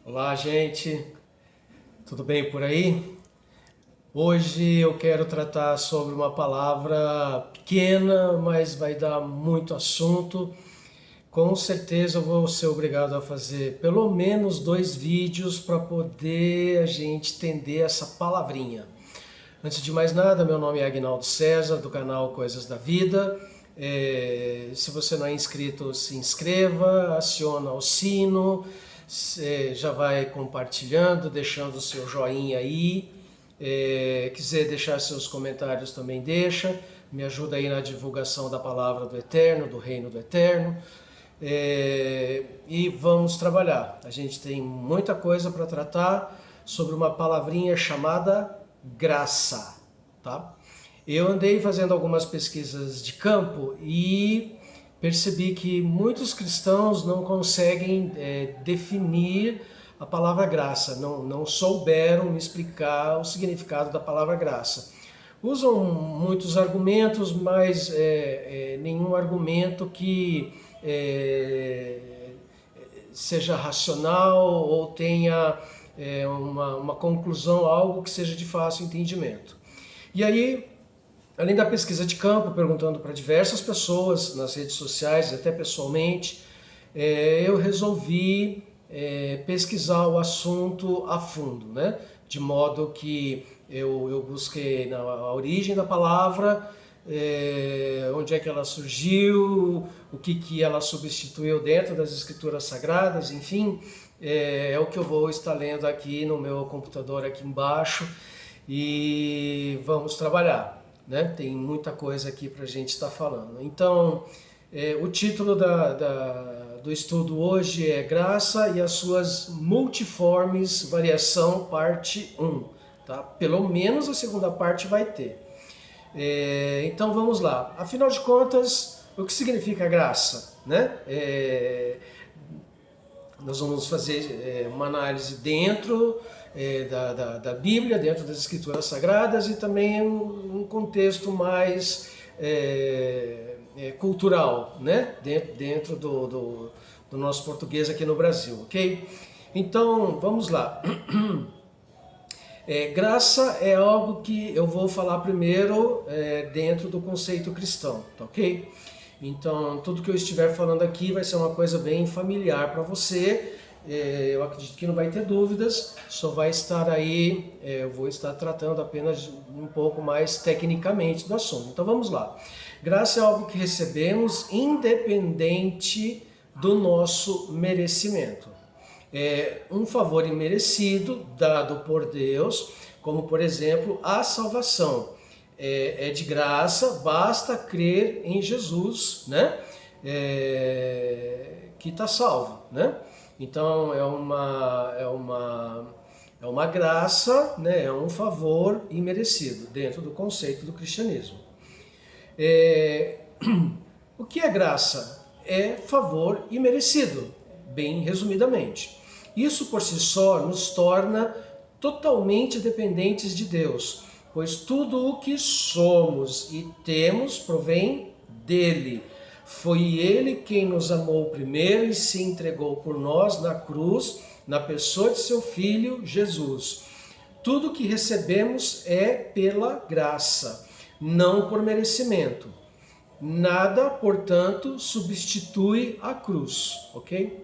Olá, gente, tudo bem por aí? Hoje eu quero tratar sobre uma palavra pequena, mas vai dar muito assunto. Com certeza eu vou ser obrigado a fazer pelo menos 2 vídeos para poder a gente entender essa palavrinha. Antes de mais nada, meu nome é Agnaldo César, do canal Coisas da Vida. Se você não é inscrito, se inscreva, aciona o sino, já vai compartilhando, deixando o seu joinha aí. Quiser deixar seus comentários também deixa, me ajuda aí na divulgação da palavra do Eterno, do Reino do Eterno. E vamos trabalhar. A gente tem muita coisa para tratar sobre uma palavrinha chamada graça, tá? Eu andei fazendo algumas pesquisas de campo e percebi que muitos cristãos não conseguem definir a palavra graça, não souberam me explicar o significado da palavra graça. Usam muitos argumentos, mas nenhum argumento que seja racional ou tenha uma conclusão, algo que seja de fácil entendimento. E aí, além da pesquisa de campo, perguntando para diversas pessoas nas redes sociais, até pessoalmente, eu resolvi pesquisar o assunto a fundo, né? De modo que eu busquei a origem da palavra, onde é que ela surgiu, o que ela substituiu dentro das escrituras sagradas, enfim, é o que eu vou estar lendo aqui no meu computador aqui embaixo e vamos trabalhar, né? Tem muita coisa aqui para a gente estar falando. Então, o título do estudo hoje é Graça e as suas multiformes variação, parte 1. Tá? Pelo menos a segunda parte vai ter. Então vamos lá. Afinal de contas, o que significa graça? Né? Nós vamos fazer uma análise dentro da Bíblia, dentro das Escrituras Sagradas e também um contexto mais cultural, né? Dentro do nosso português aqui no Brasil, ok? Então, vamos lá. Graça é algo que eu vou falar primeiro dentro do conceito cristão, tá ok? Então, tudo que eu estiver falando aqui vai ser uma coisa bem familiar para você. Eu acredito que não vai ter dúvidas, só vai estar aí, eu vou estar tratando apenas um pouco mais tecnicamente do assunto. Então vamos lá. Graça é algo que recebemos independente do nosso merecimento. É um favor imerecido dado por Deus, como por exemplo a salvação. É de graça, basta crer em Jesus, né? Que está salvo, né? Então é uma graça, né? É um favor imerecido dentro do conceito do cristianismo. O que é graça? É favor imerecido, bem resumidamente. Isso por si só nos torna totalmente dependentes de Deus, pois tudo o que somos e temos provém dele. Foi ele quem nos amou primeiro e se entregou por nós na cruz, na pessoa de seu Filho Jesus. Tudo que recebemos é pela graça, não por merecimento. Nada, portanto, substitui a cruz, ok?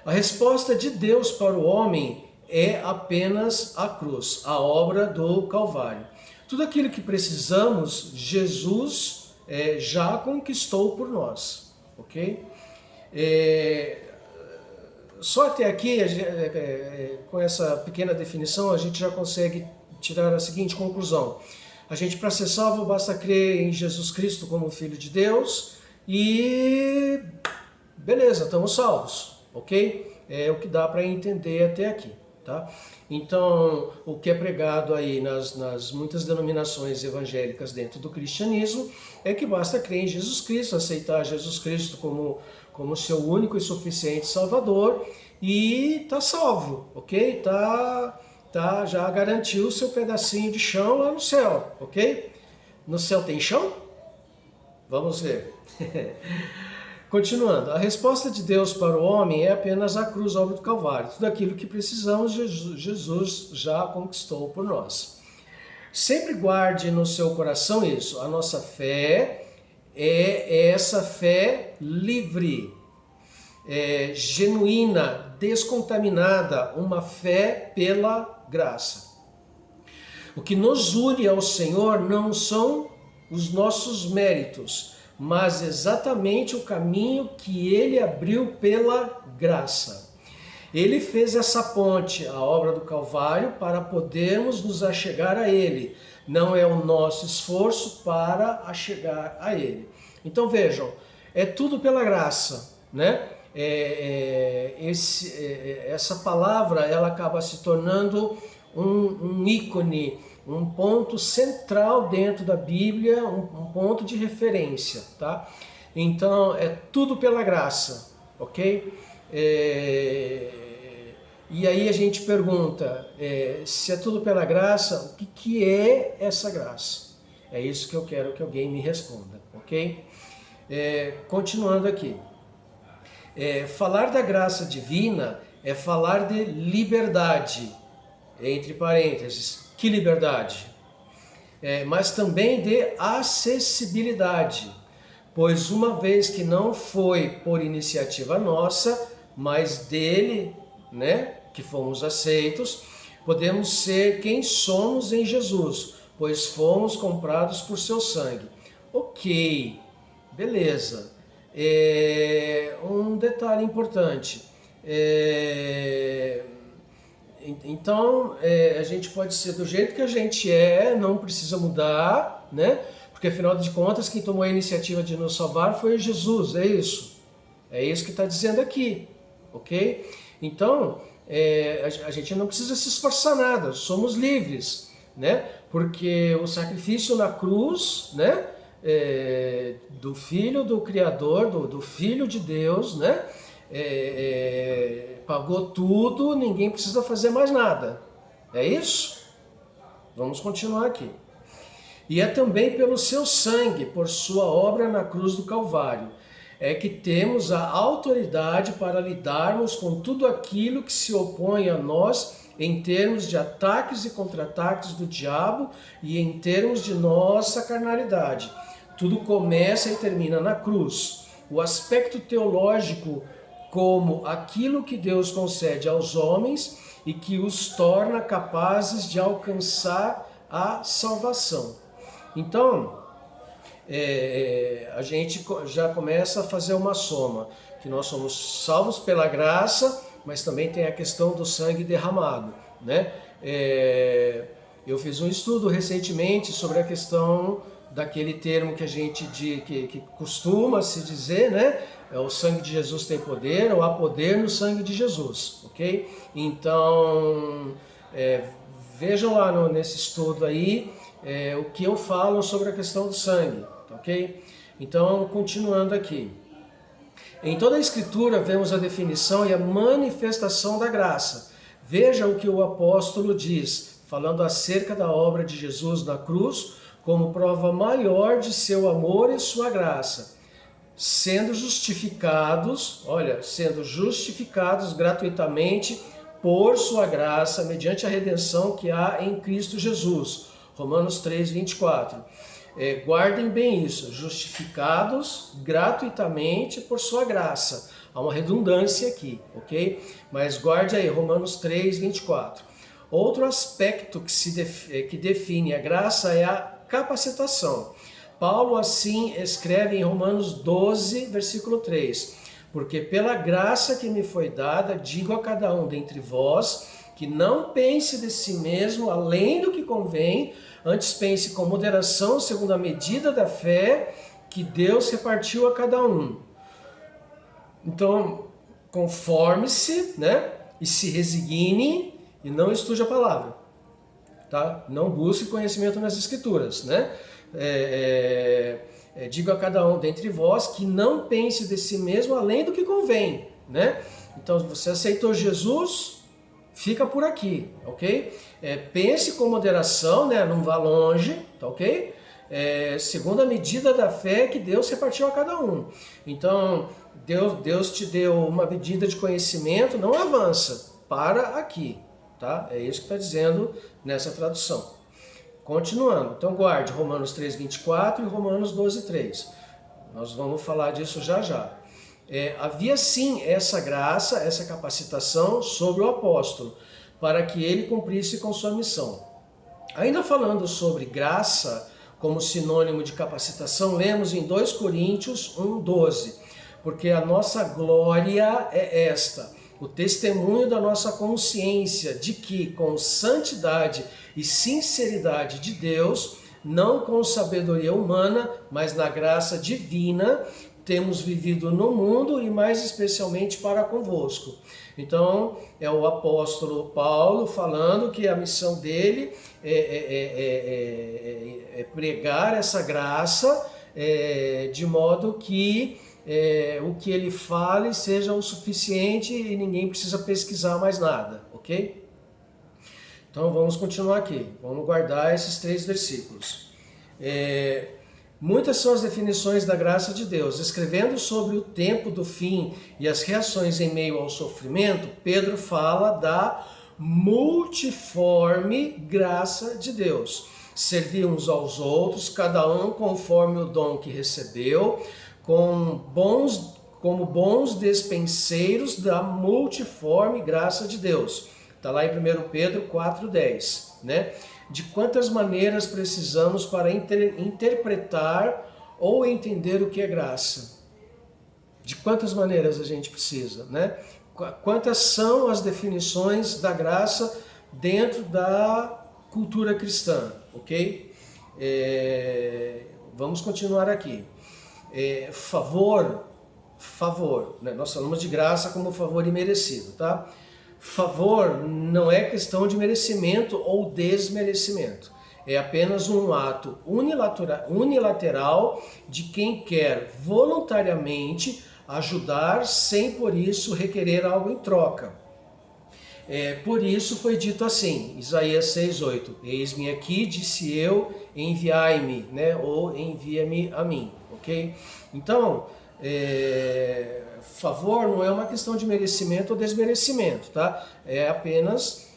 A resposta de Deus para o homem é apenas a cruz, a obra do Calvário. Tudo aquilo que precisamos, Jesus já conquistou por nós, ok? Só até aqui, com essa pequena definição, a gente já consegue tirar a seguinte conclusão. A gente, para ser salvo, basta crer em Jesus Cristo como Filho de Deus e beleza, estamos salvos, ok? É o que dá para entender até aqui, tá? Então, o que é pregado aí nas muitas denominações evangélicas dentro do cristianismo é que basta crer em Jesus Cristo, aceitar Jesus Cristo como seu único e suficiente Salvador e tá salvo, ok? Já garantiu o seu pedacinho de chão lá no céu, ok? No céu tem chão? Vamos ver. Continuando, a resposta de Deus para o homem é apenas a cruz, a obra do Calvário. Tudo aquilo que precisamos, Jesus já conquistou por nós. Sempre guarde no seu coração isso. A nossa fé é essa fé livre, genuína, descontaminada, uma fé pela graça. O que nos une ao Senhor não são os nossos méritos, mas exatamente o caminho que Ele abriu pela graça. Ele fez essa ponte, a obra do Calvário, para podermos nos achegar a Ele. Não é o nosso esforço para achegar a Ele. Então vejam, é tudo pela graça, né? Essa palavra ela acaba se tornando um ícone, um ponto central dentro da Bíblia, um ponto de referência, tá? Então é tudo pela graça, ok? E aí a gente pergunta, se é tudo pela graça, o que é essa graça? É isso que eu quero que alguém me responda, ok? Continuando aqui. Falar da graça divina é falar de liberdade, entre parênteses. Que liberdade? Mas também de acessibilidade, pois uma vez que não foi por iniciativa nossa, mas dele, né, que fomos aceitos, podemos ser quem somos em Jesus, pois fomos comprados por seu sangue. Ok, beleza. Um detalhe importante. Então, a gente pode ser do jeito que a gente não precisa mudar, né? Porque afinal de contas, quem tomou a iniciativa de nos salvar foi Jesus, é isso. É isso que está dizendo aqui, ok? Então, a gente não precisa se esforçar nada, somos livres, né? Porque o sacrifício na cruz, né? Do Filho do Criador, do Filho de Deus, né? Pagou tudo, ninguém precisa fazer mais nada. É isso? Vamos continuar aqui. E é também pelo seu sangue, por sua obra na cruz do Calvário, que temos a autoridade para lidarmos com tudo aquilo que se opõe a nós em termos de ataques e contra-ataques do diabo e em termos de nossa carnalidade. Tudo começa e termina na cruz. O aspecto teológico como aquilo que Deus concede aos homens e que os torna capazes de alcançar a salvação. Então, a gente já começa a fazer uma soma, que nós somos salvos pela graça, mas também tem a questão do sangue derramado, né? Eu fiz um estudo recentemente sobre a questão daquele termo que a gente que costuma se dizer, né? O sangue de Jesus tem poder, ou há poder no sangue de Jesus, ok? Então, vejam lá nesse estudo aí o que eu falo sobre a questão do sangue, ok? Então, continuando aqui. Em toda a Escritura vemos a definição e a manifestação da graça. Veja o que o apóstolo diz, falando acerca da obra de Jesus na cruz, como prova maior de seu amor e sua graça, sendo justificados gratuitamente por sua graça, mediante a redenção que há em Cristo Jesus. Romanos 3, 24. Guardem bem isso, justificados gratuitamente por sua graça. Há uma redundância aqui, ok? Mas guarde aí, Romanos 3, 24. Outro aspecto que define a graça é a capacitação. Paulo assim escreve em Romanos 12, versículo 3. Porque pela graça que me foi dada, digo a cada um dentre vós, que não pense de si mesmo além do que convém, antes pense com moderação, segundo a medida da fé que Deus repartiu a cada um. Então, conforme-se, né? E se resigne e não estude a palavra. Tá? Não busque conhecimento nas Escrituras, né? Digo a cada um dentre vós que não pense de si mesmo além do que convém, né? Então, você aceitou Jesus, fica por aqui, ok? Pense com moderação, né? Não vá longe, tá ok? Segundo a medida da fé que Deus repartiu a cada um. Então, Deus te deu uma medida de conhecimento, não avança, para aqui, tá? É isso que está dizendo nessa tradução. Continuando, então guarde Romanos 3:24 e Romanos 12:3. Nós vamos falar disso já já. Havia sim essa graça, essa capacitação sobre o apóstolo, para que ele cumprisse com sua missão. Ainda falando sobre graça como sinônimo de capacitação, lemos em 2 Coríntios 1:12, porque a nossa glória é esta, o testemunho da nossa consciência de que, com santidade e sinceridade de Deus, não com sabedoria humana, mas na graça divina, temos vivido no mundo e mais especialmente para convosco. Então, é o apóstolo Paulo falando que a missão dele é pregar essa graça de modo que o que ele fale seja o suficiente e ninguém precisa pesquisar mais nada, ok? Então vamos continuar aqui, vamos guardar esses 3 versículos. Muitas são as definições da graça de Deus. Escrevendo sobre o tempo do fim e as reações em meio ao sofrimento, Pedro fala da multiforme graça de Deus. Servir uns aos outros, cada um conforme o dom que recebeu, como bons despenseiros da multiforme graça de Deus. Está lá em 1 Pedro 4:10, né? De quantas maneiras precisamos para interpretar ou entender o que é graça? De quantas maneiras a gente precisa, né? Quantas são as definições da graça dentro da cultura cristã, ok? Vamos continuar aqui. Favor, né? Nós falamos de graça como favor imerecido, tá? Favor não é questão de merecimento ou desmerecimento. É apenas um ato unilateral de quem quer voluntariamente ajudar sem por isso requerer algo em troca. Por isso foi dito assim, Isaías 6:8, eis-me aqui, disse eu, enviai-me, né? Ou envia-me a mim, ok? Então, favor não é uma questão de merecimento ou desmerecimento, tá? É apenas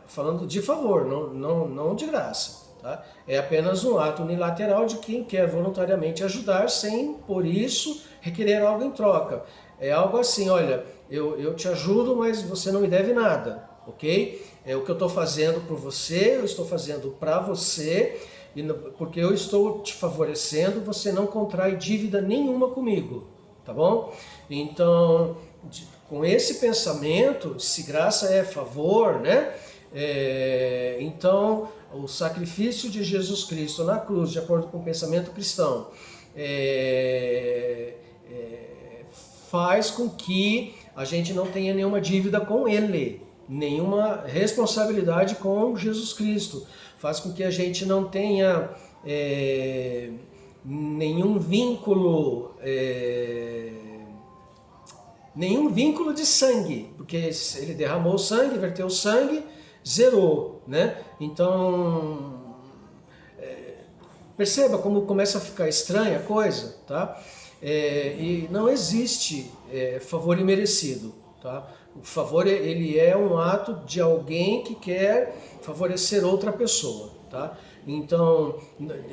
falando de favor, não de graça, tá? É apenas um ato unilateral de quem quer voluntariamente ajudar sem, por isso, requerer algo em troca. É algo assim, olha, eu te ajudo, mas você não me deve nada, ok? O que eu estou fazendo por você, eu estou fazendo para você, e porque eu estou te favorecendo, você não contrai dívida nenhuma comigo, tá bom? Então, com esse pensamento, se graça é favor, né? Então, o sacrifício de Jesus Cristo na cruz, de acordo com o pensamento cristão, faz com que a gente não tenha nenhuma dívida com Ele, nenhuma responsabilidade com Jesus Cristo. Faz com que a gente não tenha nenhum vínculo de sangue, porque ele derramou sangue, verteu sangue, zerou, né? Então, perceba como começa a ficar estranha a coisa, tá? E não existe favor imerecido, tá? O favor, ele é um ato de alguém que quer favorecer outra pessoa, tá? Então,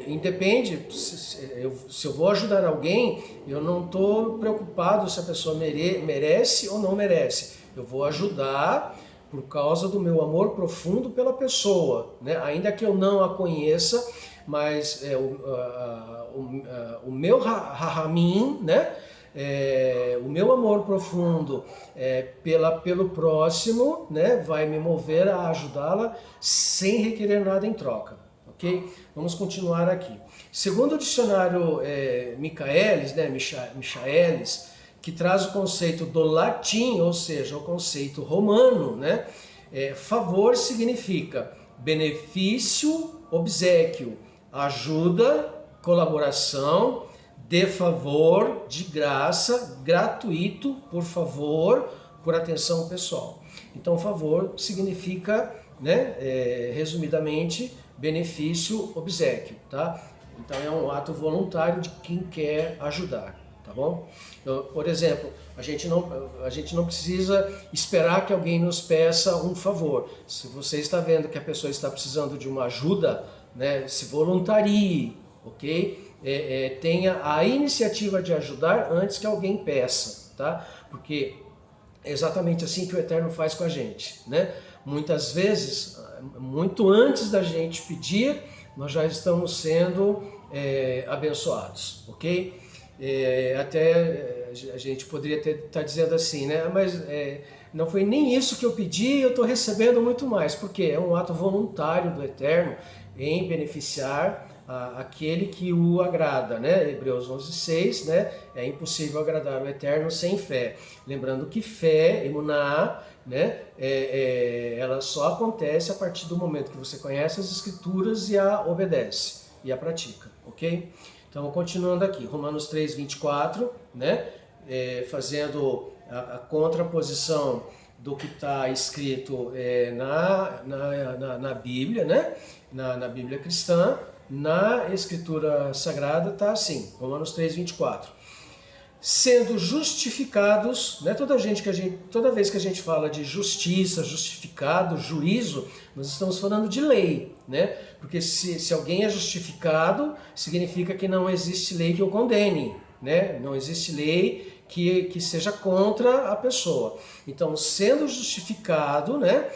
independe, se eu vou ajudar alguém, eu não estou preocupado se a pessoa merece ou não merece. Eu vou ajudar por causa do meu amor profundo pela pessoa, né? Ainda que eu não a conheça, mas o meu rahamim, né? O meu amor profundo pelo próximo, né? Vai me mover a ajudá-la sem requerer nada em troca. Okay? Vamos continuar aqui. Segundo o dicionário Michaelis, né, Michaelis, que traz o conceito do latim, ou seja, o conceito romano, né, favor significa benefício, obséquio, ajuda, colaboração, de favor, de graça, gratuito, por favor, por atenção pessoal. Então, favor significa, né, resumidamente, benefício, obséquio, tá? Então é um ato voluntário de quem quer ajudar. tá bom? Então, por exemplo, a gente não precisa esperar que alguém nos peça um favor. Se você está vendo que a pessoa está precisando de uma ajuda, né, se voluntarie, ok? Tenha a iniciativa de ajudar antes que alguém peça, tá? Porque é exatamente assim que o Eterno faz com a gente, né? Muitas vezes, muito antes da gente pedir, nós já estamos sendo abençoados, ok? Até a gente poderia estar dizendo assim, né? Mas não foi nem isso que eu pedi, eu estou recebendo muito mais, porque é um ato voluntário do Eterno em beneficiar aquele que o agrada, né? Hebreus 11:6, né? É impossível agradar o Eterno sem fé. Lembrando que fé, emuná, né? Ela só acontece a partir do momento que você conhece as Escrituras e a obedece e a pratica, ok? Então, continuando aqui, Romanos 3:24, né? Fazendo a contraposição do que está escrito na Bíblia, né? Na Bíblia cristã. Na Escritura Sagrada está assim, Romanos 3:24. Sendo justificados, né, toda vez que a gente fala de justiça, justificado, juízo, nós estamos falando de lei, né? Porque se alguém é justificado, significa que não existe lei que o condene, né? Não existe lei que seja contra a pessoa. Então, sendo justificado, né,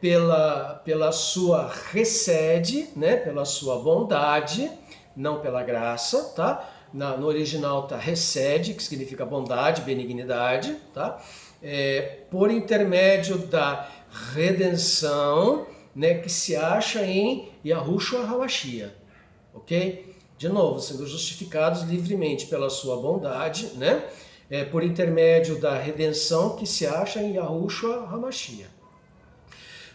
pela sua recede, né, pela sua bondade, não pela graça, tá? No original está recede, que significa bondade, benignidade, tá? Por intermédio da redenção, né, que se acha em Yahushua HaMashiach, ok? De novo, sendo justificados livremente pela sua bondade, né? Por intermédio da redenção que se acha em Yahushua HaMashiach.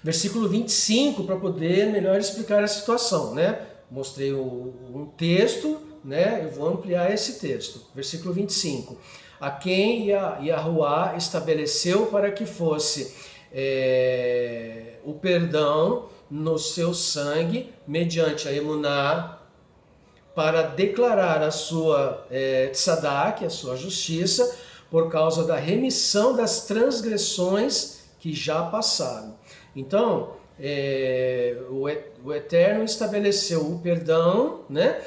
Versículo 25, para poder melhor explicar a situação, né? Mostrei um texto, né? Eu vou ampliar esse texto. Versículo 25. A quem Yahuwá estabeleceu para que fosse o perdão no seu sangue, mediante a emuná, para declarar a sua tzadak, a sua justiça, por causa da remissão das transgressões que já passaram. Então, o Eterno estabeleceu o perdão, né,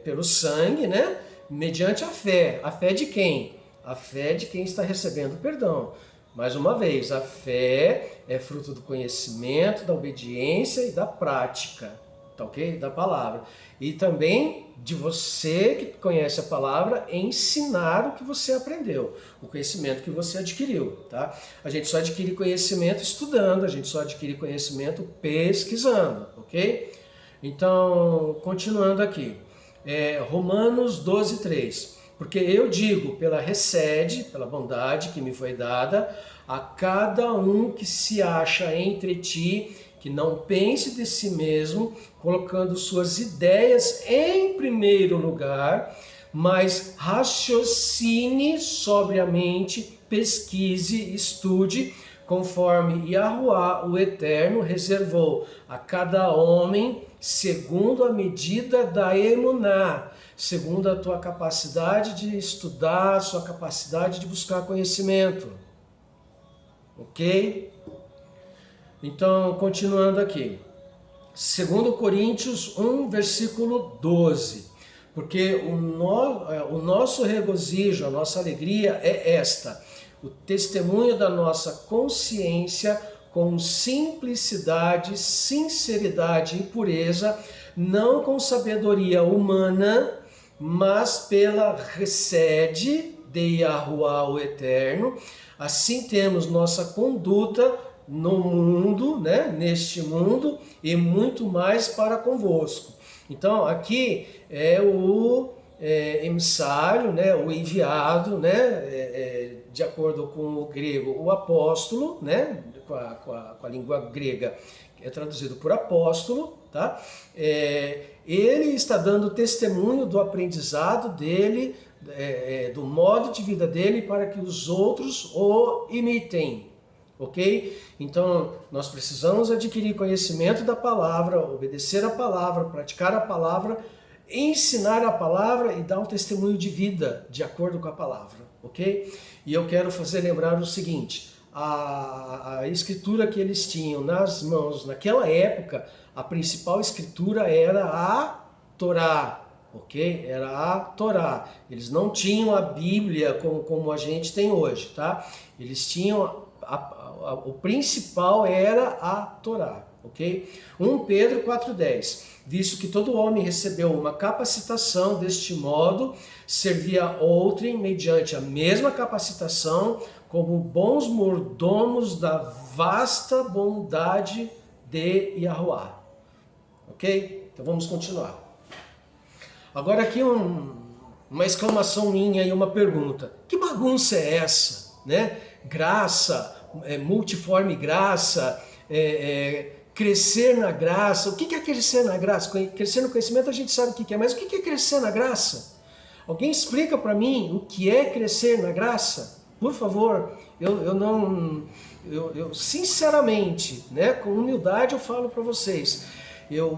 pelo sangue, né, mediante a fé. A fé de quem? A fé de quem está recebendo o perdão. Mais uma vez, a fé é fruto do conhecimento, da obediência e da prática, tá ok? Da palavra. E também de você que conhece a palavra ensinar o que você aprendeu, o conhecimento que você adquiriu, tá? A gente só adquire conhecimento estudando, a gente só adquire conhecimento pesquisando, ok? Então, continuando aqui, Romanos 12:3. Porque eu digo, pela recede, pela bondade que me foi dada, a cada um que se acha entre ti, que não pense de si mesmo, colocando suas ideias em primeiro lugar, mas raciocine sobriamente, pesquise, estude, conforme Yahuwá, o Eterno, reservou a cada homem, segundo a medida da emuná, segundo a tua capacidade de estudar, a sua capacidade de buscar conhecimento. Ok? Então, continuando aqui. 2 Coríntios 1, versículo 12. Porque o nosso regozijo, a nossa alegria é esta: o testemunho da nossa consciência com simplicidade, sinceridade e pureza, não com sabedoria humana, mas pela recede de Yahuwá, o Eterno. Assim temos nossa conduta no mundo, né, neste mundo, e muito mais para convosco. Então, aqui é o emissário, né, o enviado, né, de acordo com o grego, o apóstolo, né, com a língua grega, é traduzido por apóstolo, tá? Ele está dando testemunho do aprendizado dele, do modo de vida dele, para que os outros o imitem. Ok? Então, nós precisamos adquirir conhecimento da palavra, obedecer a palavra, praticar a palavra ensinar a palavra e dar um testemunho de vida de acordo com a palavra, ok? E eu quero fazer lembrar o seguinte, a escritura que eles tinham nas mãos naquela época, a principal escritura era a Torá, ok? Era a Torá. Eles não tinham a Bíblia como a gente tem hoje, tá? Eles tinham, o principal era a Torá, ok? 1 Pedro 4,10. Visto que todo homem recebeu uma capacitação deste modo, servia outrem mediante a mesma capacitação, como bons mordomos da vasta bondade de Yahuwá. Ok? Então vamos continuar. Agora aqui uma exclamação minha e uma pergunta. Que bagunça é essa? Né? Graça, multiforme graça, crescer na graça. O que é crescer na graça? Crescer no conhecimento a gente sabe o que é, mas o que é crescer na graça? Alguém explica para mim o que é crescer na graça? Por favor, eu sinceramente, né, com humildade eu falo para vocês, o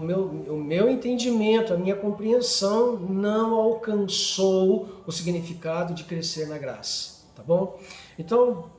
meu entendimento, a minha compreensão não alcançou o significado de crescer na graça, tá bom? Então,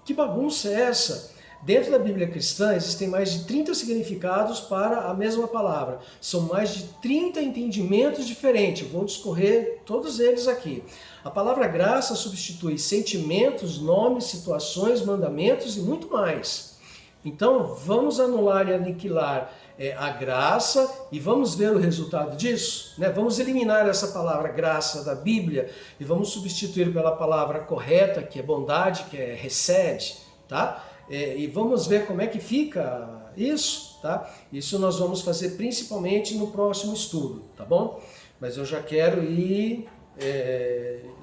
que bagunça é essa? Dentro da Bíblia cristã existem mais de 30 significados para a mesma palavra. São mais de 30 entendimentos diferentes. Eu vou discorrer todos eles aqui. A palavra graça substitui sentimentos, nomes, situações, mandamentos e muito mais. Então vamos anular e aniquilar a graça e vamos ver o resultado disso, né? Vamos eliminar essa palavra graça da Bíblia e vamos substituir pela palavra correta, que é bondade, que é hesed, tá? E vamos ver como é que fica isso, tá? Isso nós vamos fazer principalmente no próximo estudo, tá bom? Mas eu já quero ir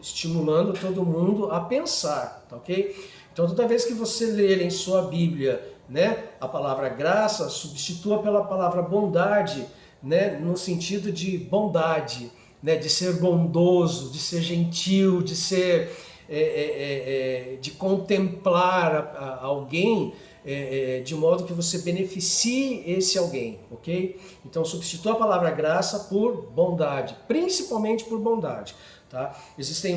estimulando todo mundo a pensar, tá ok? Então toda vez que você ler em sua Bíblia, né, a palavra graça, substitua pela palavra bondade, né, no sentido de bondade, né, de ser bondoso, de ser gentil, de ser de contemplar alguém de modo que você beneficie esse alguém, ok? Então substitua a palavra graça por bondade, principalmente por bondade, tá? Existem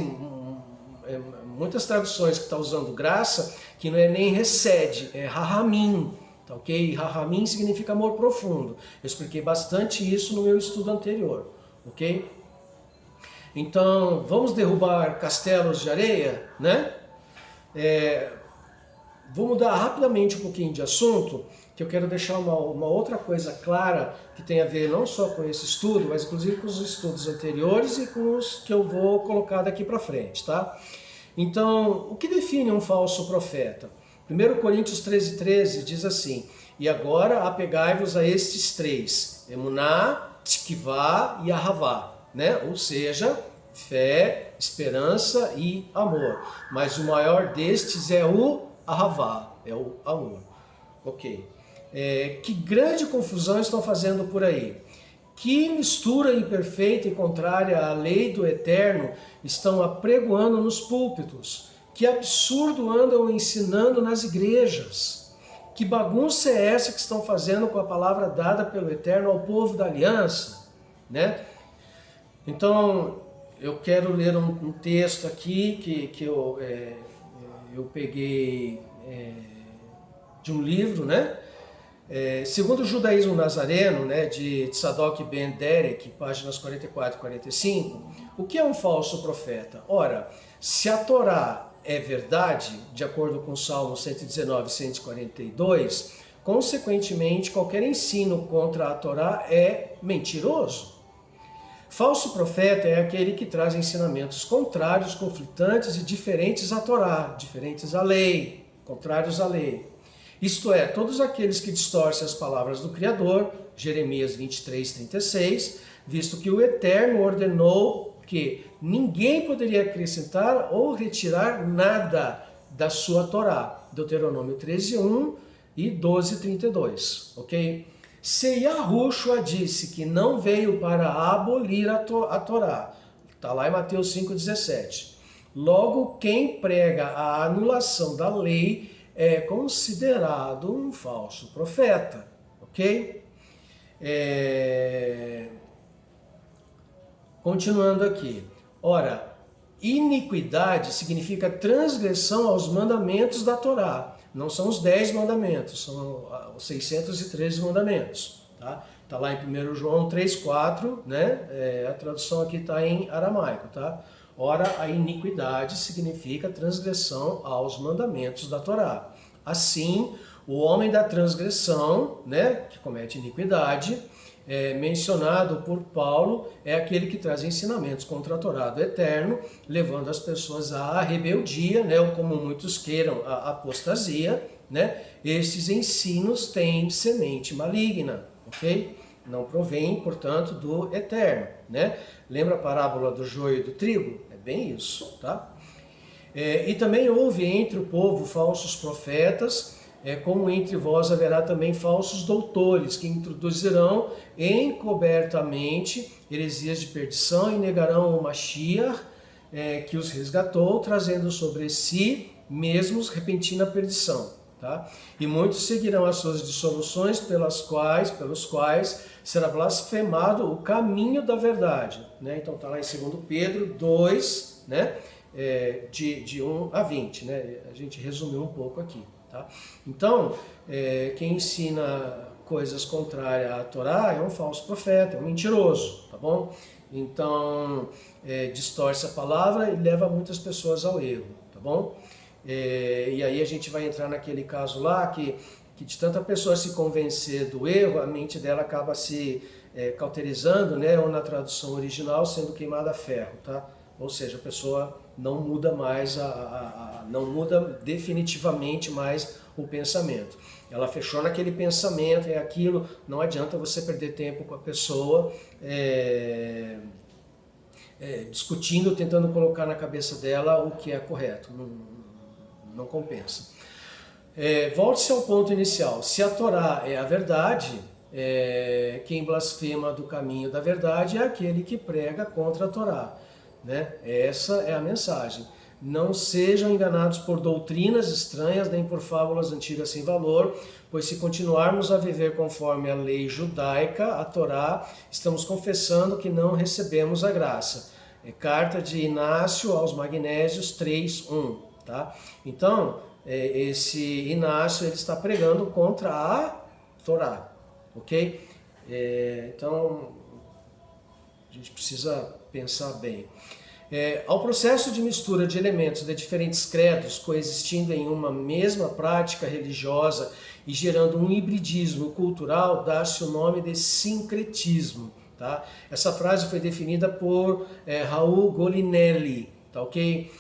muitas traduções que estão usando graça que não é nem recede, é rahamim, tá ok? Rahamim significa amor profundo. Eu expliquei bastante isso no meu estudo anterior, ok? Então, vamos derrubar castelos de areia, né? Vou mudar rapidamente um pouquinho de assunto, que eu quero deixar uma outra coisa clara, que tem a ver não só com esse estudo, mas inclusive com os estudos anteriores e com os que eu vou colocar daqui para frente, tá? Então, o que define um falso profeta? 1 Coríntios 13:13 diz assim, e agora apegai-vos a estes três, Emuná, Tikvá e Ahavá. Né? Ou seja, fé, esperança e amor. Mas o maior destes é o Ahavá, é o amor. Ok. Que grande confusão estão fazendo por aí. Que mistura imperfeita e contrária à lei do eterno estão apregoando nos púlpitos. Que absurdo andam ensinando nas igrejas. Que bagunça é essa que estão fazendo com a palavra dada pelo eterno ao povo da aliança, né? Então, eu quero ler um texto aqui que eu peguei de um livro, né? Segundo o judaísmo nazareno, né, de Tzadok Ben Derek, páginas 44 e 45, o que é um falso profeta? Ora, se a Torá é verdade, de acordo com Salmo 119 e 142, consequentemente, qualquer ensino contra a Torá é mentiroso. Falso profeta é aquele que traz ensinamentos contrários, conflitantes e diferentes à Torá, diferentes à lei, contrários à lei. Isto é, todos aqueles que distorcem as palavras do Criador, Jeremias 23:36, visto que o Eterno ordenou que ninguém poderia acrescentar ou retirar nada da sua Torá, Deuteronômio 13:1 e 12:32, ok? Se Yahushua disse que não veio para abolir a Torá, está lá em Mateus 5,17. Logo, quem prega a anulação da lei é considerado um falso profeta, ok? Continuando aqui. Ora, iniquidade significa transgressão aos mandamentos da Torá. Não são os 10 mandamentos, são os 613 mandamentos. Tá lá em 1 João 3,4, né? A tradução aqui está em aramaico, tá? Ora, a iniquidade significa transgressão aos mandamentos da Torá. Assim, o homem da transgressão, né, que comete iniquidade, mencionado por Paulo, é aquele que traz ensinamentos contra a Torá do Eterno, levando as pessoas à rebeldia, né, ou como muitos queiram, à apostasia, né? Esses ensinos têm semente maligna, ok? Não provém, portanto, do Eterno, né? Lembra a parábola do joio e do trigo? É bem isso, tá? E também houve entre o povo falsos profetas, como entre vós haverá também falsos doutores, que introduzirão encobertamente heresias de perdição e negarão o Mashiach, que os resgatou, trazendo sobre si mesmos repentina perdição. Tá? E muitos seguirão as suas dissoluções pelos quais será blasfemado o caminho da verdade. Né? Então está lá em 2 Pedro 2, né? De 1 a 20. Né? A gente resumiu um pouco aqui. Tá? Então, quem ensina coisas contrárias à Torá é um falso profeta, é um mentiroso. Tá bom? Então, distorce a palavra e leva muitas pessoas ao erro. Tá bom? E aí a gente vai entrar naquele caso lá que de tanta pessoa se convencer do erro, a mente dela acaba se cauterizando, né, ou na tradução original, sendo queimada a ferro, tá? Ou seja, a pessoa não muda mais, não muda definitivamente mais o pensamento. Ela fechou naquele pensamento, é aquilo, não adianta você perder tempo com a pessoa, discutindo, tentando colocar na cabeça dela o que é correto. Não compensa. Volte-se ao ponto inicial. Se a Torá é a verdade, quem blasfema do caminho da verdade é aquele que prega contra a Torá. Né? Essa é a mensagem. Não sejam enganados por doutrinas estranhas, nem por fábulas antigas sem valor, pois se continuarmos a viver conforme a lei judaica, a Torá, estamos confessando que não recebemos a graça. Carta de Inácio aos Magnésios 3:1. Tá? Então, esse Inácio ele está pregando contra a Torá, ok? Então, a gente precisa pensar bem. Ao processo de mistura de elementos de diferentes credos coexistindo em uma mesma prática religiosa e gerando um hibridismo cultural, dá-se o nome de sincretismo. Tá? Essa frase foi definida por Raul Golinelli, tá, ok?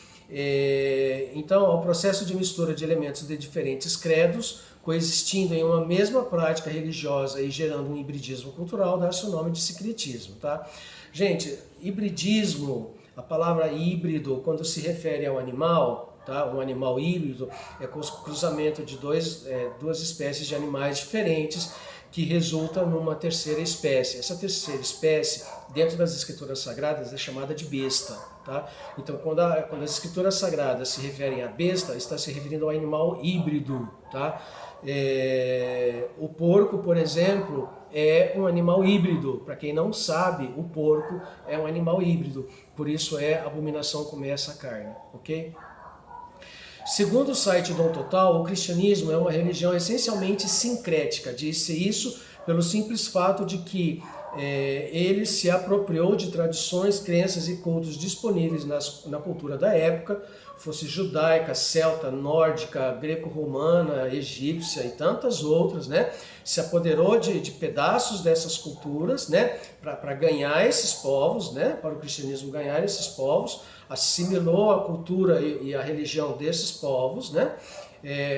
Então, ao processo de mistura de elementos de diferentes credos, coexistindo em uma mesma prática religiosa e gerando um hibridismo cultural, dá-se o nome de sincretismo. Tá? Gente, hibridismo, a palavra híbrido, quando se refere ao animal, tá? Um animal híbrido é cruzamento de duas espécies de animais diferentes que resulta numa terceira espécie. Essa terceira espécie, dentro das escrituras sagradas, é chamada de besta. Tá? Então, quando as escrituras sagradas se referem a besta, está se referindo ao animal híbrido. Tá? O porco, por exemplo, é um animal híbrido. Para quem não sabe, o porco é um animal híbrido. Por isso é abominação comer essa carne. Ok? Segundo o site Dom Total, o cristianismo é uma religião essencialmente sincrética. Disse isso pelo simples fato de que ele se apropriou de tradições, crenças e cultos disponíveis na cultura da época, fosse judaica, celta, nórdica, greco-romana, egípcia e tantas outras, né? Se apoderou de pedaços dessas culturas, né? Para ganhar esses povos, né? Para o cristianismo ganhar esses povos, assimilou a cultura e a religião desses povos, né?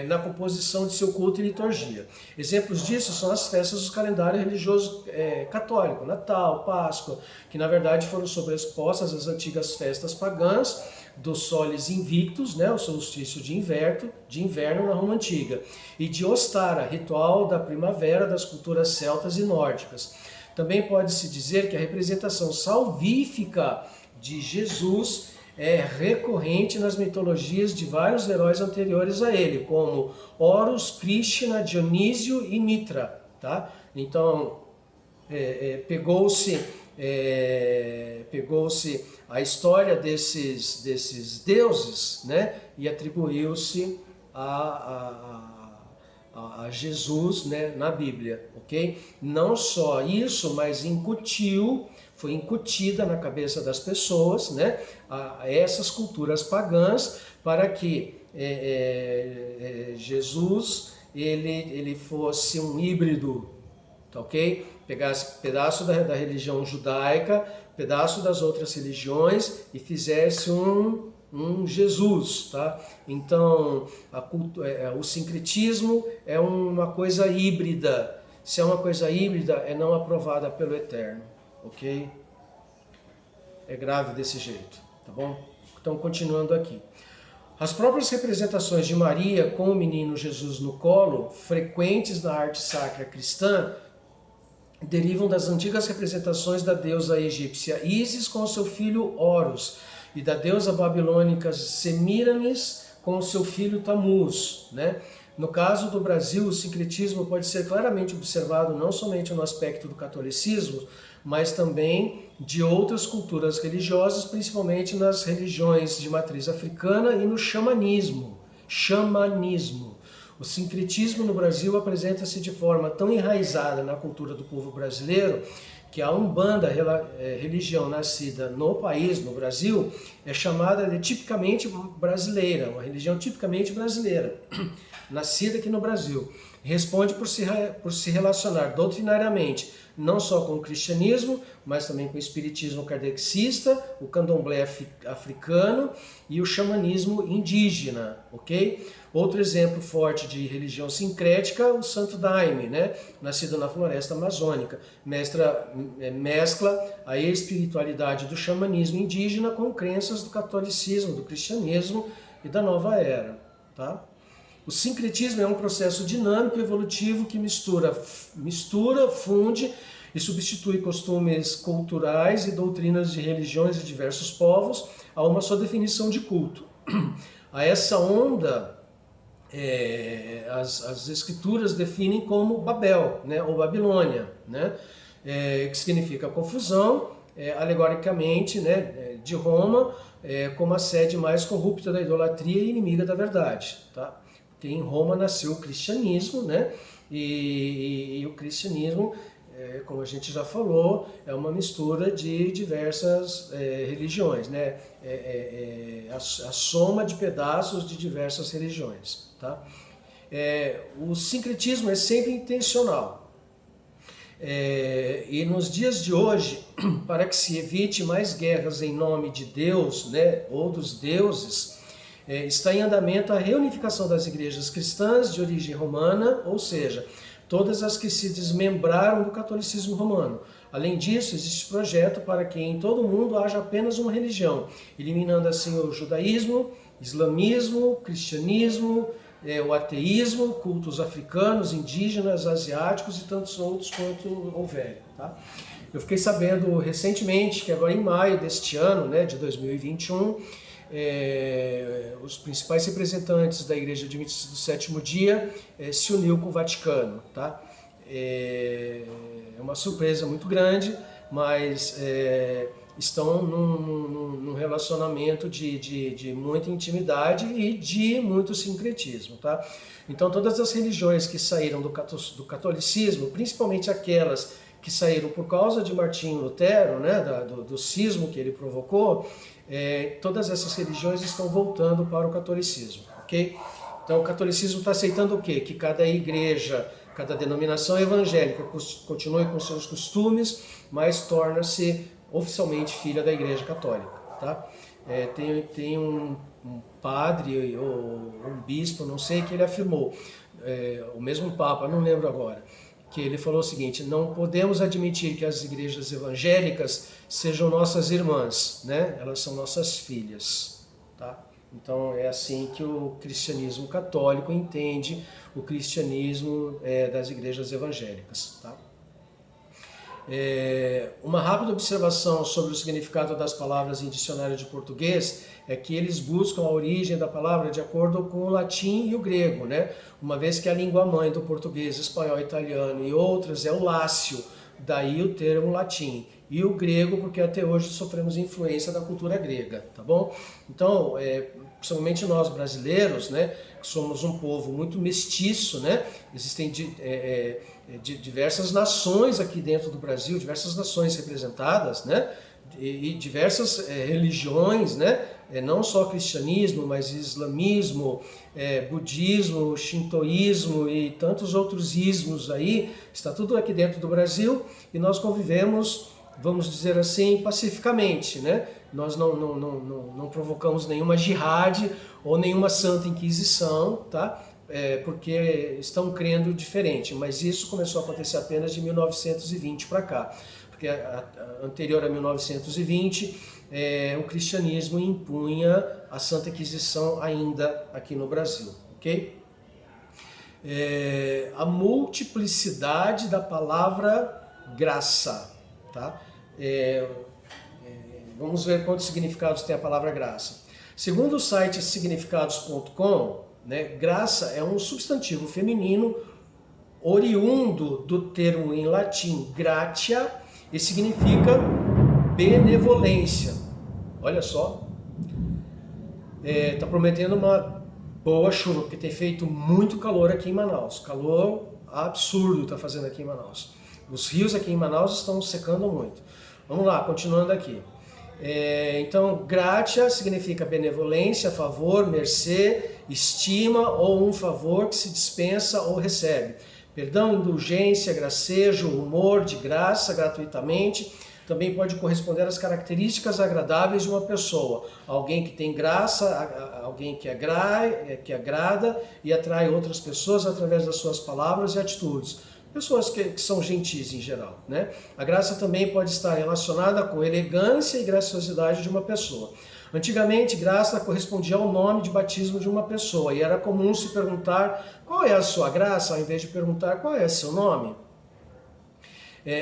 Na composição de seu culto e liturgia. Exemplos disso são as festas do calendário religioso católico, Natal, Páscoa, que na verdade foram sobrepostas às antigas festas pagãs dos soles invictus, né, o solstício de inverno na Roma Antiga, e de Ostara, ritual da primavera das culturas celtas e nórdicas. Também pode-se dizer que a representação salvífica de Jesus é recorrente nas mitologias de vários heróis anteriores a ele, como Horus, Krishna, Dionísio e Mitra. Tá? Então, pegou-se pegou-se a história desses deuses, né, e atribuiu-se a Jesus, né, na Bíblia, ok? Não só isso, mas foi incutida na cabeça das pessoas, né, a essas culturas pagãs, para que Jesus ele fosse um híbrido, tá ok? Pegasse pedaço da religião judaica, pedaço das outras religiões e fizesse um Jesus, tá? Então, o sincretismo é uma coisa híbrida. Se é uma coisa híbrida, é não aprovada pelo Eterno, ok? É grave desse jeito, tá bom? Então, continuando aqui. As próprias representações de Maria com o menino Jesus no colo, frequentes na arte sacra cristã, derivam das antigas representações da deusa egípcia Ísis com o seu filho Horus e da deusa babilônica Semíramis com o seu filho Tamuz, né? No caso do Brasil, o sincretismo pode ser claramente observado não somente no aspecto do catolicismo, mas também de outras culturas religiosas, principalmente nas religiões de matriz africana e no xamanismo. O sincretismo no Brasil apresenta-se de forma tão enraizada na cultura do povo brasileiro que a Umbanda, religião nascida no país, no Brasil, é chamada de tipicamente brasileira, uma religião tipicamente brasileira, nascida aqui no Brasil. Responde por se relacionar doutrinariamente não só com o cristianismo, mas também com o espiritismo kardecista, o candomblé africano e o xamanismo indígena, ok? Outro exemplo forte de religião sincrética, o Santo Daime, né? Nascido na floresta amazônica, mescla a espiritualidade do xamanismo indígena com crenças do catolicismo, do cristianismo e da nova era, tá? O sincretismo é um processo dinâmico e evolutivo que mistura, funde e substitui costumes culturais e doutrinas de religiões de diversos povos a uma só definição de culto. A essa onda, as escrituras definem como Babel, né, ou Babilônia, né, que significa confusão, alegoricamente, né, de Roma, como a sede mais corrupta da idolatria e inimiga da verdade, tá? Porque em Roma nasceu o cristianismo, né? E o cristianismo, como a gente já falou, é uma mistura de diversas religiões, né? A soma de pedaços de diversas religiões, tá? O sincretismo é sempre intencional. E nos dias de hoje, para que se evite mais guerras em nome de Deus, né, ou dos deuses, está em andamento a reunificação das igrejas cristãs de origem romana, ou seja, todas as que se desmembraram do catolicismo romano. Além disso, existe projeto para que em todo o mundo haja apenas uma religião, eliminando assim o judaísmo, islamismo, cristianismo, o ateísmo, cultos africanos, indígenas, asiáticos e tantos outros quanto houver, tá? Eu fiquei sabendo recentemente que agora em maio deste ano, né, de 2021, os principais representantes da Igreja Adventista do Sétimo Dia se uniu com o Vaticano, tá? É uma surpresa muito grande, mas estão num relacionamento de muita intimidade e de muito sincretismo, tá? Então todas as religiões que saíram do catolicismo, principalmente aquelas que saíram por causa de Martinho Lutero, né, do cisma que ele provocou, todas essas religiões estão voltando para o catolicismo, ok? Então o catolicismo está aceitando o quê? Que cada igreja, cada denominação evangélica continue com seus costumes, mas torna-se oficialmente filha da Igreja Católica, tá? Tem um padre ou um bispo, não sei, que ele afirmou, o mesmo Papa, não lembro agora, que ele falou o seguinte: não podemos admitir que as igrejas evangélicas sejam nossas irmãs, né? Elas são nossas filhas, tá? Então é assim que o cristianismo católico entende o cristianismo das igrejas evangélicas, tá? Uma rápida observação sobre o significado das palavras em dicionário de português é que eles buscam a origem da palavra de acordo com o latim e o grego, né? Uma vez que a língua mãe do português, espanhol, italiano e outras é o lácio, daí o termo latim. E o grego, porque até hoje sofremos influência da cultura grega, tá bom? Então, principalmente nós brasileiros, né, que somos um povo muito mestiço, né? Existem diversas nações aqui dentro do Brasil, diversas nações representadas, né? E diversas religiões, né? Não só cristianismo, mas islamismo, budismo, shintoísmo e tantos outros ismos aí, está tudo aqui dentro do Brasil e nós convivemos, vamos dizer assim, pacificamente, né? Nós não provocamos nenhuma jihad ou nenhuma santa inquisição, tá? Porque estão crendo diferente, mas isso começou a acontecer apenas de 1920 para cá, porque anterior a 1920 o cristianismo impunha a Santa Inquisição ainda aqui no Brasil, ok? A multiplicidade da palavra graça, tá? Vamos ver quantos significados tem a palavra graça. Segundo o site significados.com, né, graça é um substantivo feminino oriundo do termo em latim gratia e significa benevolência. Olha só, tá prometendo uma boa chuva, porque tem feito muito calor aqui em Manaus. Calor absurdo está fazendo aqui em Manaus. Os rios aqui em Manaus estão secando muito. Vamos lá, continuando aqui. Então, gratia significa benevolência, favor, mercê, estima ou um favor que se dispensa ou recebe. Perdão, indulgência, gracejo, humor, de graça, gratuitamente. Também pode corresponder às características agradáveis de uma pessoa. Alguém que tem graça, alguém que agrada e atrai outras pessoas através das suas palavras e atitudes. Pessoas que são gentis em geral, né? A graça também pode estar relacionada com elegância e graciosidade de uma pessoa. Antigamente, graça correspondia ao nome de batismo de uma pessoa e era comum se perguntar qual é a sua graça, ao invés de perguntar qual é seu nome.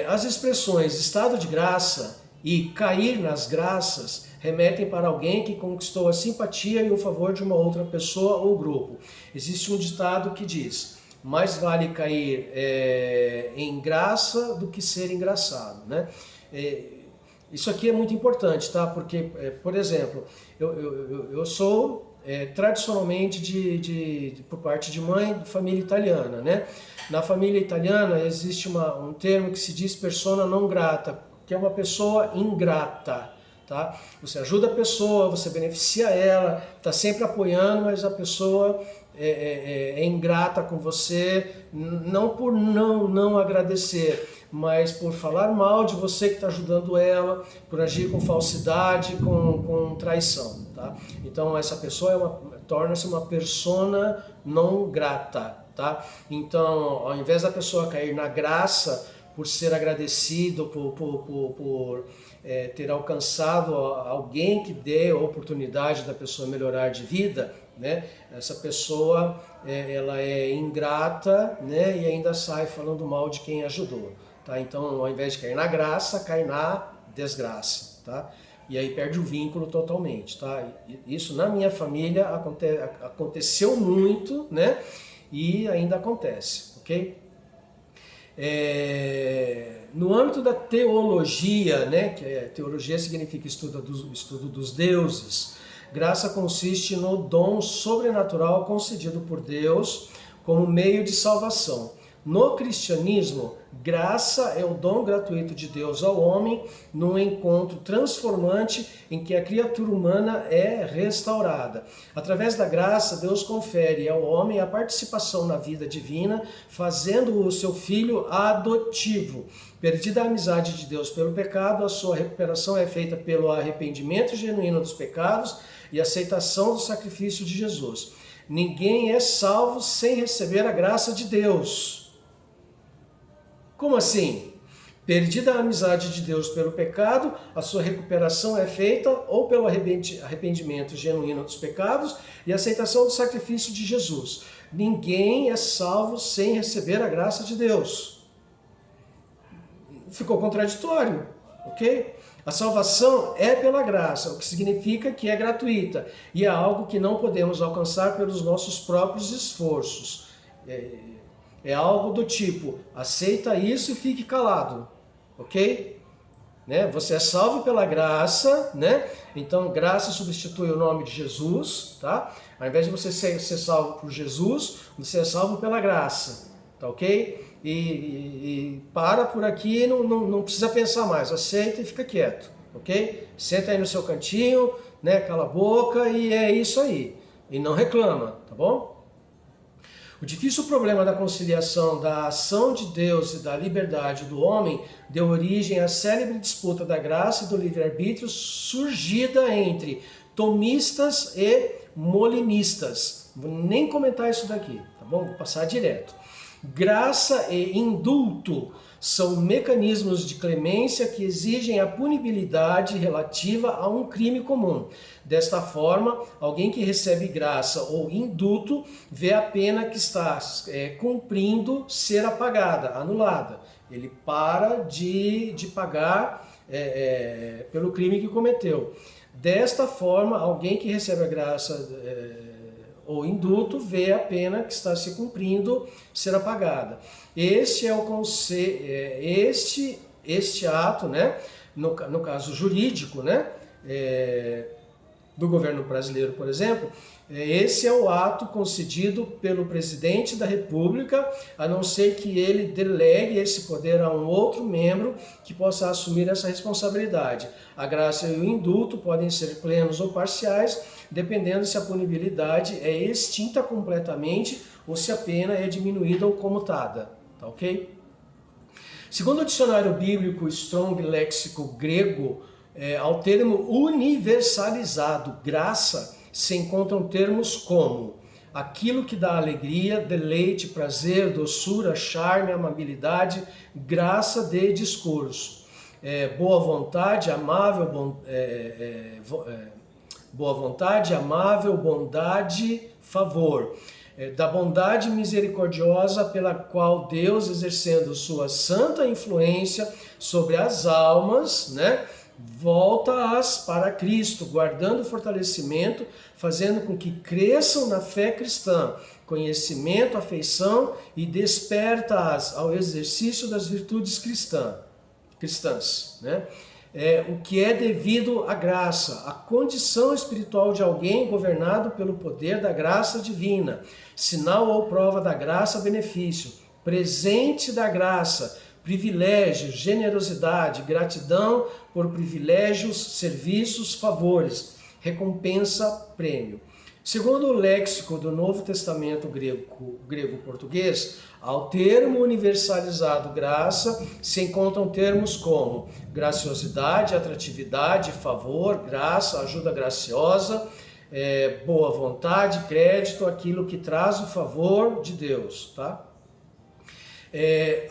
As expressões estado de graça e cair nas graças remetem para alguém que conquistou a simpatia e o favor de uma outra pessoa ou grupo. Existe um ditado que diz: mais vale cair em graça do que ser engraçado, né? Isso aqui é muito importante, tá? Porque, por exemplo, eu sou tradicionalmente por parte de mãe, de família italiana, né? Na família italiana existe um termo que se diz persona non grata, que é uma pessoa ingrata, tá? Você ajuda a pessoa, você beneficia ela, está sempre apoiando, mas a pessoa é ingrata com você, não por não agradecer, mas por falar mal de você que está ajudando ela, por agir com falsidade, com traição, tá? Então essa pessoa torna-se uma persona non grata, tá? Então, ao invés da pessoa cair na graça por ser agradecido, por ter alcançado alguém que dê a oportunidade da pessoa melhorar de vida, né? Essa pessoa ela é ingrata, né? E ainda sai falando mal de quem ajudou, tá? Então, ao invés de cair na graça, cai na desgraça, tá? E aí perde o vínculo totalmente, tá? Isso na minha família aconteceu muito, né? E ainda acontece, ok? No âmbito da teologia, né? Que teologia significa estudo dos deuses. Graça consiste no dom sobrenatural concedido por Deus como meio de salvação. No cristianismo, graça é o dom gratuito de Deus ao homem num encontro transformante em que a criatura humana é restaurada. Através da graça, Deus confere ao homem a participação na vida divina, fazendo-o seu filho adotivo. Perdida a amizade de Deus pelo pecado, a sua recuperação é feita pelo arrependimento genuíno dos pecados e aceitação do sacrifício de Jesus. Ninguém é salvo sem receber a graça de Deus. Como assim? Perdida a amizade de Deus pelo pecado, a sua recuperação é feita ou pelo arrependimento genuíno dos pecados e aceitação do sacrifício de Jesus. Ninguém é salvo sem receber a graça de Deus. Ficou contraditório, ok? A salvação é pela graça, o que significa que é gratuita e é algo que não podemos alcançar pelos nossos próprios esforços. É algo do tipo, aceita isso e fique calado. ok? Né? Você é salvo pela graça, né? Então graça substitui o nome de Jesus, tá? Ao invés de você ser salvo por Jesus, você é salvo pela graça, tá ok? E para por aqui, não precisa pensar mais, aceita e fica quieto, ok? Senta aí no seu cantinho, né? Cala a boca e é isso aí. E não reclama, tá bom? O difícil problema da conciliação da ação de Deus e da liberdade do homem deu origem à célebre disputa da graça e do livre-arbítrio surgida entre tomistas e molinistas. Vou nem comentar isso daqui, tá bom? Vou passar direto. Graça e indulto são mecanismos de clemência que exigem a punibilidade relativa a um crime comum. Desta forma, alguém que recebe graça ou indulto vê a pena que está cumprindo ser apagada, anulada. Ele para de pagar pelo crime que cometeu. Desta forma, alguém que recebe a graça ou indulto vê a pena que está se cumprindo ser apagada. Este é o conceito, este ato, né, no caso jurídico, né, do governo brasileiro, por exemplo, esse é o ato concedido pelo presidente da República, a não ser que ele delegue esse poder a um outro membro que possa assumir essa responsabilidade. A graça e o indulto podem ser plenos ou parciais, dependendo se a punibilidade é extinta completamente ou se a pena é diminuída ou comutada. Tá ok? Segundo o dicionário bíblico Strong Léxico grego, ao termo universalizado, graça, se encontram termos como aquilo que dá alegria, deleite, prazer, doçura, charme, amabilidade, graça de discurso, boa vontade, amável, bondade, favor, da bondade misericordiosa pela qual Deus, exercendo sua santa influência sobre as almas, né, volta-as para Cristo, guardando o fortalecimento, fazendo com que cresçam na fé cristã, conhecimento, afeição e desperta-as ao exercício das virtudes cristãs, né? O que é devido à graça, a condição espiritual de alguém governado pelo poder da graça divina, sinal ou prova da graça, benefício, presente da graça, privilégio, generosidade, gratidão por privilégios, serviços, favores, recompensa, prêmio. Segundo o léxico do Novo Testamento grego-português, ao termo universalizado graça se encontram termos como graciosidade, atratividade, favor, graça, ajuda graciosa, boa vontade, crédito, aquilo que traz o favor de Deus, tá?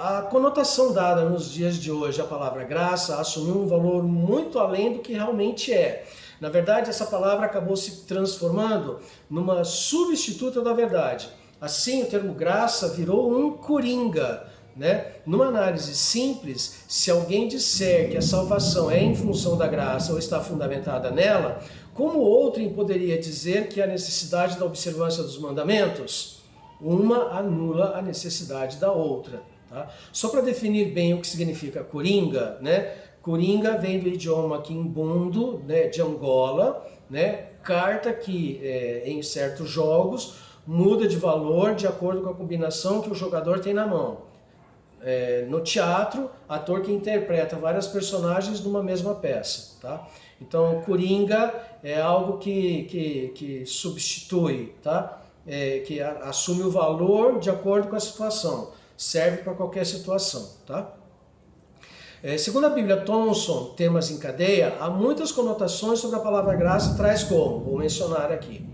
A conotação dada nos dias de hoje à palavra graça assumiu um valor muito além do que realmente é. Na verdade, essa palavra acabou se transformando numa substituta da verdade. Assim, o termo graça virou um coringa, né? Numa análise simples, se alguém disser que a salvação é em função da graça ou está fundamentada nela, como outrem poderia dizer que há necessidade da observância dos mandamentos? Uma anula a necessidade da outra. Tá? Só para definir bem o que significa coringa, né? Coringa vem do idioma quimbundo, né, de Angola, né? Carta que em certos jogos muda de valor de acordo com a combinação que o jogador tem na mão. No teatro, ator que interpreta várias personagens numa mesma peça. Tá? Então, coringa é algo que substitui, tá? Que assume o valor de acordo com a situação, serve para qualquer situação, tá? Segundo a Bíblia Thomson, Temas em Cadeia, há muitas conotações sobre a palavra graça, traz como, vou mencionar aqui: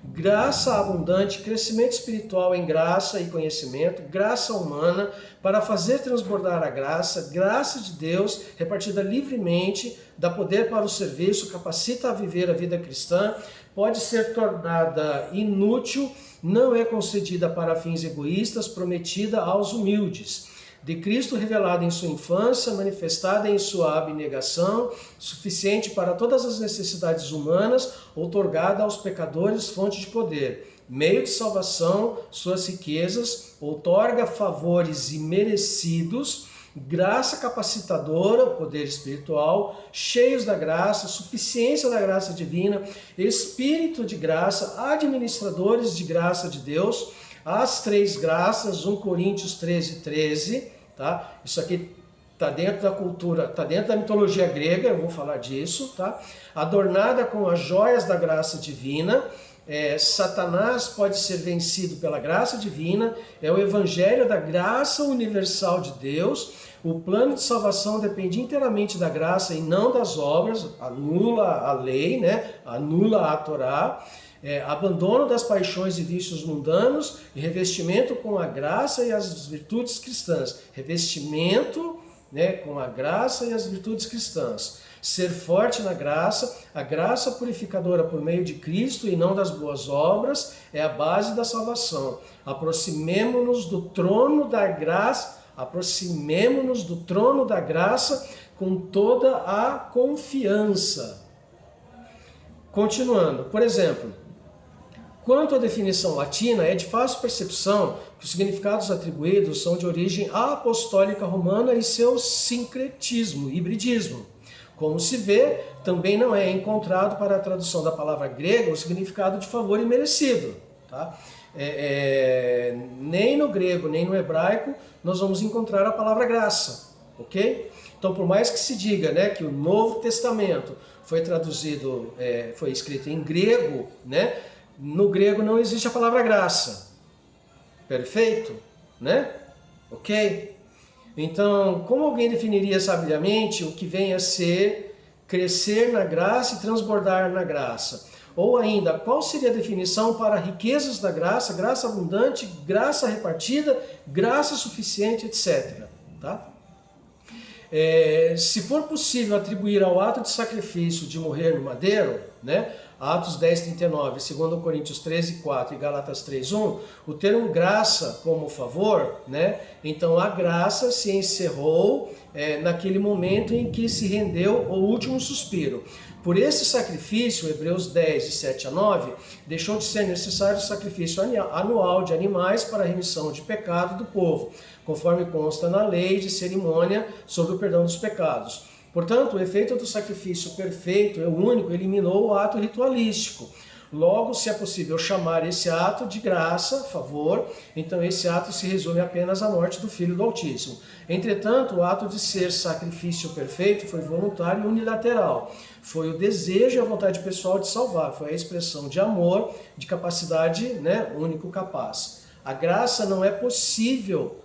graça abundante, crescimento espiritual em graça e conhecimento, graça humana para fazer transbordar a graça, graça de Deus repartida livremente, dá poder para o serviço, capacita a viver a vida cristã, pode ser tornada inútil, não é concedida para fins egoístas, prometida aos humildes. De Cristo revelada em sua infância, manifestada em sua abnegação, suficiente para todas as necessidades humanas, outorgada aos pecadores, fonte de poder, meio de salvação, suas riquezas, outorga favores imerecidos, graça capacitadora, poder espiritual, cheios da graça, suficiência da graça divina, espírito de graça, administradores de graça de Deus, as três graças, 1 Coríntios 13:13, tá? Isso aqui está dentro da cultura, está dentro da mitologia grega, eu vou falar disso, tá? Adornada com as joias da graça divina. Satanás pode ser vencido pela graça divina, é o evangelho da graça universal de Deus. O plano de salvação depende inteiramente da graça e não das obras, anula a lei, né? Anula a Torá. Abandono das paixões e vícios mundanos e revestimento com a graça e as virtudes cristãs. Revestimento, né, com a graça e as virtudes cristãs. Ser forte na graça, a graça purificadora por meio de Cristo e não das boas obras, é a base da salvação. Aproximemo-nos do trono da graça, com toda a confiança. Continuando, por exemplo, quanto à definição latina, é de fácil percepção que os significados atribuídos são de origem apostólica romana e seu sincretismo, hibridismo. Como se vê, também não é encontrado para a tradução da palavra grega o significado de favor imerecido. Tá? Nem no grego, nem no hebraico, nós vamos encontrar a palavra graça. Ok? Então, por mais que se diga, né, que o Novo Testamento foi traduzido, foi escrito em grego, né, no grego não existe a palavra graça. Perfeito? Né? Ok? Então, como alguém definiria sabiamente o que vem a ser crescer na graça e transbordar na graça? Ou ainda, qual seria a definição para riquezas da graça, graça abundante, graça repartida, graça suficiente, etc. Tá? Se for possível atribuir ao ato de sacrifício de morrer no madeiro, né, Atos 10:39, 2 Coríntios 13:4 e Gálatas 3:1, o termo graça como favor, né? Então a graça se encerrou naquele momento em que se rendeu o último suspiro. Por esse sacrifício, Hebreus 10, 7-9, deixou de ser necessário o sacrifício anual de animais para a remissão de pecado do povo, conforme consta na lei de cerimônia sobre o perdão dos pecados. Portanto, o efeito do sacrifício perfeito e único eliminou o ato ritualístico. Logo, se é possível chamar esse ato de graça, favor, então esse ato se resume apenas à morte do Filho do Altíssimo. Entretanto, o ato de ser sacrifício perfeito foi voluntário e unilateral. Foi o desejo e a vontade pessoal de salvar, foi a expressão de amor, de capacidade, né, único capaz. A graça não é possível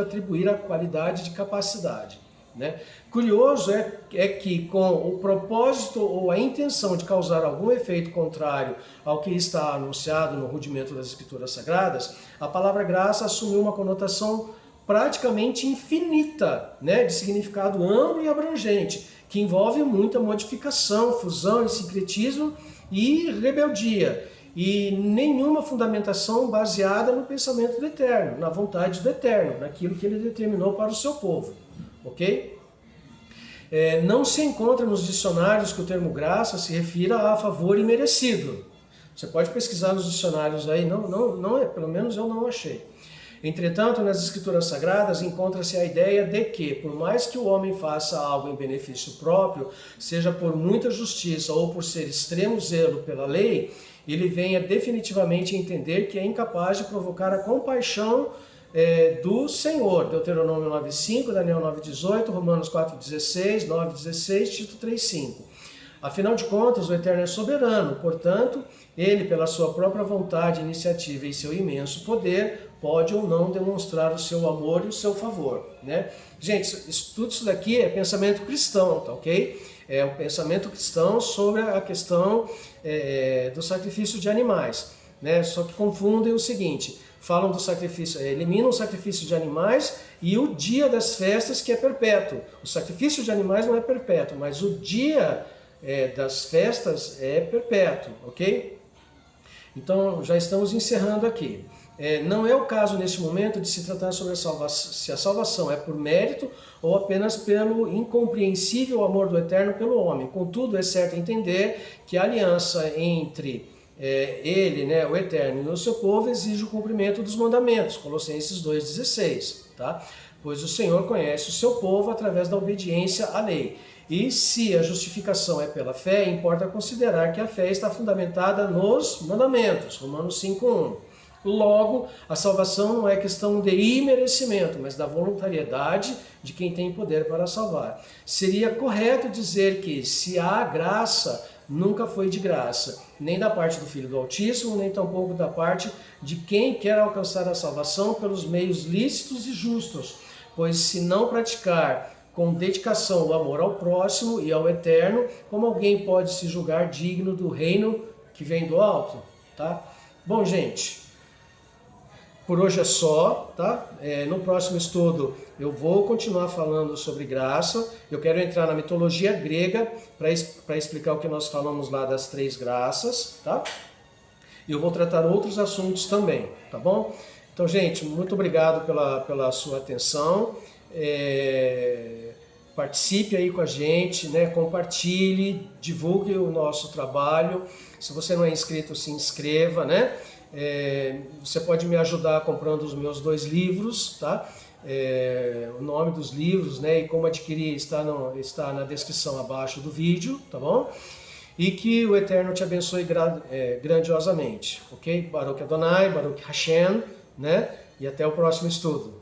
atribuir a qualidade de capacidade. Né? Curioso é que com o propósito ou a intenção de causar algum efeito contrário ao que está anunciado no rudimento das Escrituras Sagradas, a palavra graça assumiu uma conotação praticamente infinita, né, de significado amplo e abrangente, que envolve muita modificação, fusão e sincretismo e rebeldia, e nenhuma fundamentação baseada no pensamento do Eterno, na vontade do Eterno, naquilo que ele determinou para o seu povo. Ok? Não se encontra nos dicionários que o termo graça se refira a favor imerecido. Você pode pesquisar nos dicionários aí, pelo menos eu não achei. Entretanto, nas Escrituras Sagradas encontra-se a ideia de que, por mais que o homem faça algo em benefício próprio, seja por muita justiça ou por ser extremo zelo pela lei, ele venha definitivamente entender que é incapaz de provocar a compaixão do Senhor. Deuteronômio 9:5, Daniel 9:18, Romanos 4:16, 9:16, Tito 3:5. Afinal de contas, o Eterno é soberano, portanto, ele, pela sua própria vontade, iniciativa e seu imenso poder, pode ou não demonstrar o seu amor e o seu favor. Né? Gente, tudo isso daqui é pensamento cristão, tá ok? É o pensamento cristão sobre a questão do sacrifício de animais. Né? Só que confundem o seguinte: falam do sacrifício, eliminam o sacrifício de animais e o dia das festas, que é perpétuo. O sacrifício de animais não é perpétuo, mas o dia das festas é perpétuo, ok? Então já estamos encerrando aqui. Não é o caso neste momento de se tratar sobre se a salvação é por mérito ou apenas pelo incompreensível amor do Eterno pelo homem. Contudo, é certo entender que a aliança entre ele, né, o Eterno, e o seu povo exige o cumprimento dos mandamentos, Colossenses 2,16. Tá? pois o Senhor conhece o seu povo através da obediência à lei. E se a justificação é pela fé, importa considerar que a fé está fundamentada nos mandamentos, Romanos 5:1. Logo, a salvação não é questão de imerecimento, mas da voluntariedade de quem tem poder para salvar. Seria correto dizer que, se há graça, nunca foi de graça, nem da parte do Filho do Altíssimo, nem tampouco da parte de quem quer alcançar a salvação pelos meios lícitos e justos, pois se não praticar com dedicação o amor ao próximo e ao eterno, como alguém pode se julgar digno do reino que vem do alto? Tá? Bom, gente, por hoje é só, tá? No próximo estudo eu vou continuar falando sobre graça. Eu quero entrar na mitologia grega para explicar o que nós falamos lá das 3 graças, tá? E eu vou tratar outros assuntos também, tá bom? Então, gente, muito obrigado pela sua atenção. Participe aí com a gente, né? Compartilhe, divulgue o nosso trabalho. Se você não é inscrito, se inscreva, né? Você pode me ajudar comprando os meus 2 livros, tá? O nome dos livros, né, e como adquirir está na descrição abaixo do vídeo, tá bom? E que o Eterno te abençoe grandiosamente, ok? Baruch Adonai, Baruch Hashem, né? E até o próximo estudo.